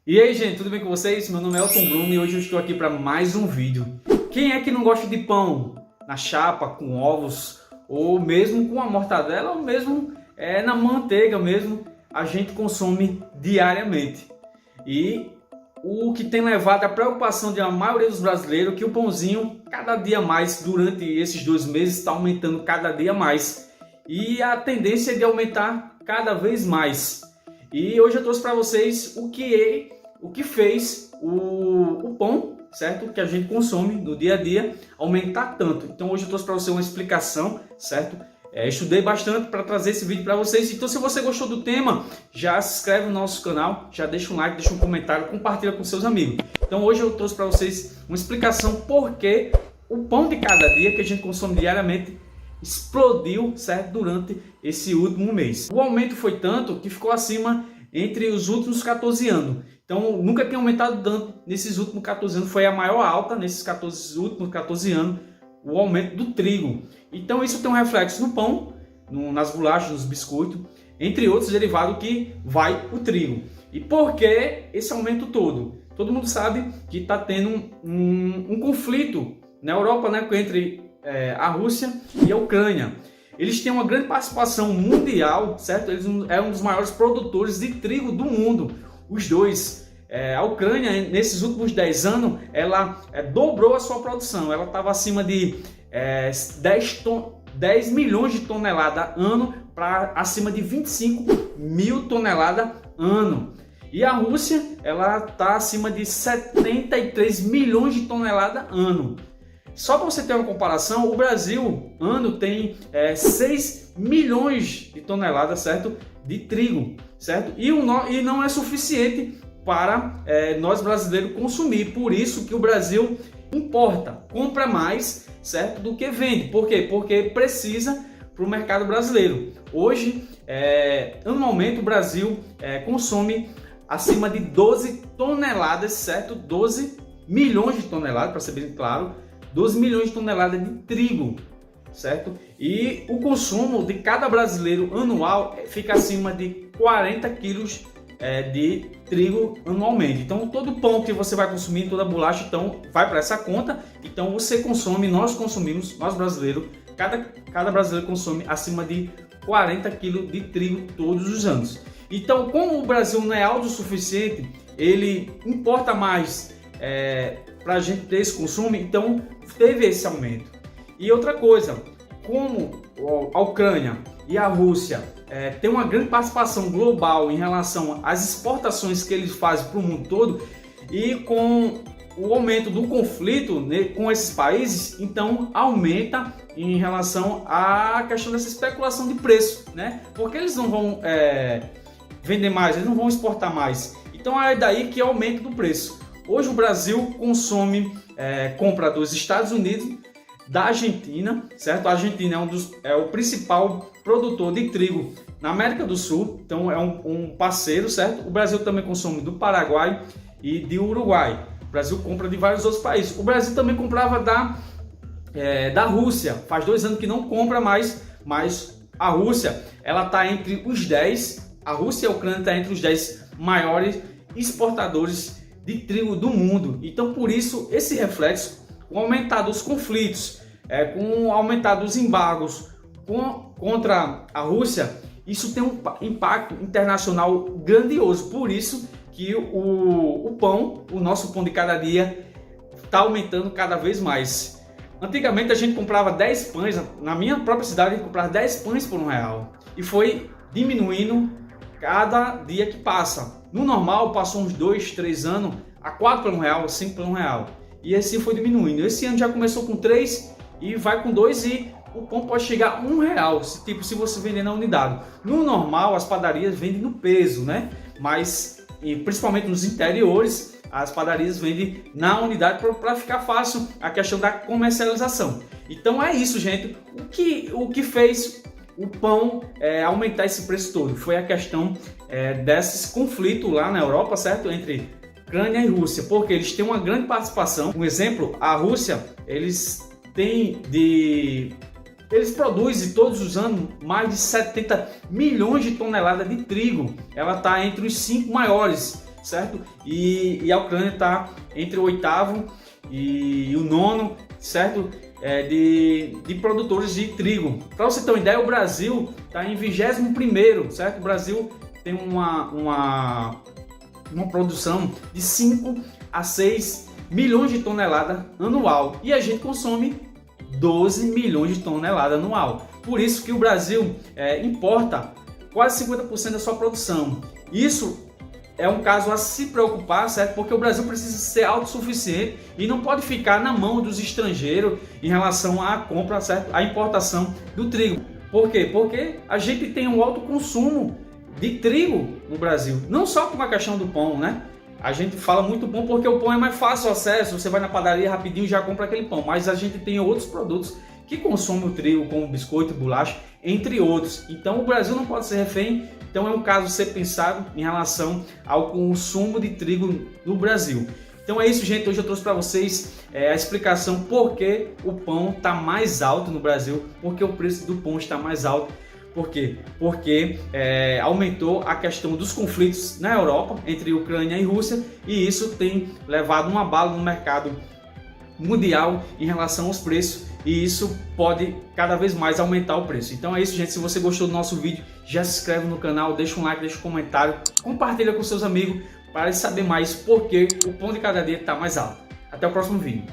E aí, gente, tudo bem com vocês? Meu nome é Elton Bruno e hoje eu estou aqui para mais um vídeo. Quem é que não gosta de pão na chapa, com ovos, ou mesmo com a mortadela, ou mesmo na manteiga mesmo, a gente consome diariamente. E o que tem levado à preocupação de a maioria dos brasileiros é que o pãozinho, cada dia mais, durante esses 2 meses, está aumentando cada dia mais. E a tendência é de aumentar cada vez mais. E hoje eu trouxe para vocês o que fez o pão, certo? Que a gente consome no dia a dia aumentar tanto. Então hoje eu trouxe para você uma explicação, certo? Estudei bastante para trazer esse vídeo para vocês. Então se você gostou do tema, já se inscreve no nosso canal, já deixa um like, deixa um comentário, compartilha com seus amigos. Então hoje eu trouxe para vocês uma explicação por que o pão de cada dia que a gente consome diariamente explodiu, certo? Durante esse último mês. O aumento foi tanto que ficou acima entre os últimos 14 anos. Então nunca tinha aumentado tanto nesses últimos 14 anos. Foi a maior alta nesses últimos 14 anos, o aumento do trigo. Então isso tem um reflexo no pão, nas bolachas, nos biscoitos, entre outros derivados que vai o trigo. E por que esse aumento todo? Todo mundo sabe que está tendo um conflito na Europa, né, entre a Rússia e a Ucrânia. Eles têm uma grande participação mundial, certo? Eles é um dos maiores produtores de trigo do mundo, os dois. A Ucrânia, nesses últimos 10 anos, ela dobrou a sua produção. Ela estava acima de 10 milhões de toneladas ano para acima de 25 mil toneladas ano. E a Rússia, ela está acima de 73 milhões de toneladas ano. Só para você ter uma comparação, o Brasil ano tem 6 milhões de toneladas, certo, de trigo, certo? E não é suficiente para nós brasileiros consumir. Por isso que o Brasil importa, compra mais, certo, do que vende. Por quê? Porque precisa para o mercado brasileiro. Hoje, anualmente, o Brasil consome acima de 12 toneladas, certo? 12 milhões de toneladas, para ser bem claro, 12 milhões de toneladas de trigo, certo? E o consumo de cada brasileiro anual fica acima de 40 quilos de trigo anualmente. Então todo pão que você vai consumir, toda bolacha, então vai para essa conta. Então você consome, nós consumimos, nós brasileiros, cada brasileiro consome acima de 40 quilos de trigo todos os anos. Então, como o Brasil não é autossuficiente, ele importa mais para a gente ter esse consumo, então teve esse aumento. E outra coisa, como a Ucrânia e a Rússia têm uma grande participação global em relação às exportações que eles fazem para o mundo todo, e com o aumento do conflito, né, com esses países, então aumenta em relação à questão dessa especulação de preço, né? Porque eles não vão vender mais, eles não vão exportar mais. Então é daí que aumenta do preço. Hoje o Brasil consome, compra dos Estados Unidos, da Argentina, certo? A Argentina é o principal produtor de trigo na América do Sul, então é um parceiro, certo? O Brasil também consome do Paraguai e do Uruguai. O Brasil compra de vários outros países. O Brasil também comprava da Rússia. Faz 2 anos que não compra mais, mas a Rússia, ela está entre os 10, a Rússia e a Ucrânia está entre os 10 maiores exportadores de trigo do mundo. Então por isso esse reflexo, com o aumentar dos conflitos, com o aumentar dos embargos contra a Rússia, isso tem um impacto internacional grandioso. Por isso que o pão, o nosso pão de cada dia, está aumentando cada vez mais. Antigamente a gente comprava 10 pães, na minha própria cidade a gente comprava 10 pães por R$1, e foi diminuindo cada dia que passa. No normal passou uns 2, 3 anos a 4 por R$1, 5 por R$1, e assim foi diminuindo. Esse ano já começou com 3 e vai com 2, e o pão pode chegar a R$1, se você vender na unidade. No normal as padarias vendem no peso, né? Mas principalmente nos interiores as padarias vendem na unidade para ficar fácil a questão da comercialização. Então é isso, gente. O que fez o pão aumentar esse preço todo foi a questão desses conflitos lá na Europa, certo? Entre Ucrânia e Rússia, porque eles têm uma grande participação. Um exemplo, a Rússia, eles produzem todos os anos mais de 70 milhões de toneladas de trigo. Ela está entre os 5 maiores, certo? E a Ucrânia está entre o 8º e o 9º, certo? De produtores de trigo. Para você ter uma ideia, o Brasil está em 21º, certo? O Brasil tem uma produção de 5 a 6 milhões de toneladas anual e a gente consome 12 milhões de toneladas anual. Por isso que o Brasil importa quase 50% da sua produção. Isso é um caso a se preocupar, certo? Porque o Brasil precisa ser autossuficiente e não pode ficar na mão dos estrangeiros em relação à compra, certo? À importação do trigo. Por quê? Porque a gente tem um alto consumo de trigo no Brasil, não só com a questão do pão, né? A gente fala muito pão porque o pão é mais fácil acesso, você vai na padaria rapidinho e já compra aquele pão, mas a gente tem outros produtos que consomem o trigo, como biscoito, bolacha, entre outros. Então o Brasil não pode ser refém, então é um caso a ser pensado em relação ao consumo de trigo no Brasil. Então é isso, gente, hoje eu trouxe para vocês a explicação por que o pão está mais alto no Brasil, porque o preço do pão está mais alto. Por quê? Porque aumentou a questão dos conflitos na Europa entre Ucrânia e Rússia e isso tem levado um abalo no mercado mundial em relação aos preços e isso pode cada vez mais aumentar o preço. Então é isso, gente. Se você gostou do nosso vídeo, já se inscreve no canal, deixa um like, deixa um comentário, compartilha com seus amigos para saber mais por que o pão de cada dia está mais alto. Até o próximo vídeo.